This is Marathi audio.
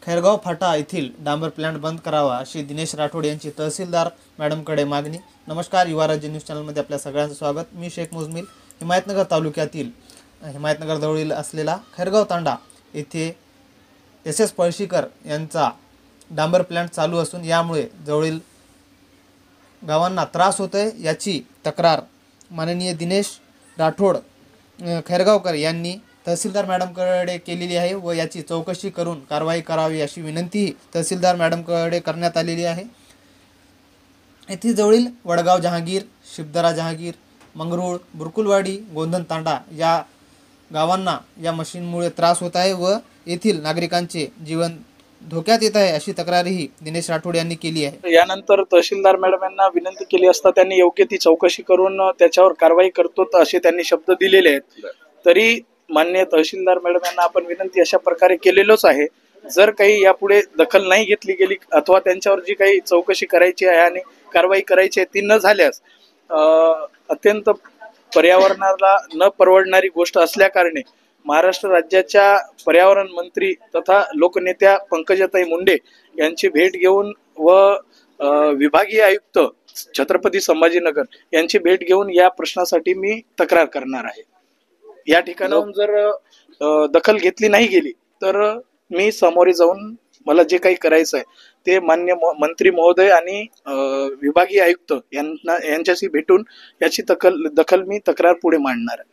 खैरगाव फाटा येथील डांबर प्लांट बंद करावा अशी दिनेश राठोड यांची तहसीलदार मॅडमकडे मागणी। नमस्कार, युवा राज्य न्यूज चॅनलमध्ये आपल्या सगळ्यांचं स्वागत। मी शेख मुजमिल। हिमायतनगर तालुक्यातील हिमायतनगर जवळील असलेला खैरगाव तांडा येथे SS पळशीकर यांचा डांबर प्लांट चालू असून यामुळे जवळील गावांना त्रास होतोय, याची तक्रार माननीय दिनेश राठोड खैरगावकर यांनी तहसीलदार मॅडमकडे केलेली आहे व याची चौकशी करून कारवाई करावी अशी विनंती तहसीलदार मॅडमकडे करण्यात आलेली आहे। येथे जवळील वडगाव जहांगीर, शिबदरा जहांगीर, मंगरूळ, बुरकुलवाडी, गोंधन तांडा या गावांना या मशीनमुळे त्रास होत आहे व येथील नागरिकांचे जीवन धोक्यात येत आहे अशी तक्रारही दिनेश राठोड यांनी केली आहे। यानंतर तहसीलदार मॅडम यांना विनंती केली असता त्यांनी योग्य ती चौकशी करून त्याच्यावर कारवाई करतो असे त्यांनी शब्द दिलेले आहेत। तरी माननीय तहसीलदार मॅडम यांना आपण विनंती अशा प्रकारे केलेलोच आहे, जर काही यापुढे दखल नाही घेतली गेली अथवा त्यांच्यावर जी काही चौकशी करायची आहे आणि कारवाई करायची आहे ती न झाल्यास अत्यंत पर्यावरणाला न परवडणारी गोष्ट असल्याकारणे महाराष्ट्र राज्याच्या पर्यावरण मंत्री तथा लोकनेत्या पंकजाताई मुंडे यांची भेट घेऊन व विभागीय आयुक्त छत्रपती संभाजीनगर यांची भेट घेऊन या प्रश्नासाठी मी तक्रार करणार आहे। या ठिकाणाहून जर दखल घेतली नाही गेली तर मी सामोरे जाऊन मला जे काही करायचं आहे ते मान्य मंत्री महोदय आणि विभागीय आयुक्त यांच्याशी भेटून याची दखल मी तक्रार पुढे मांडणार आहे।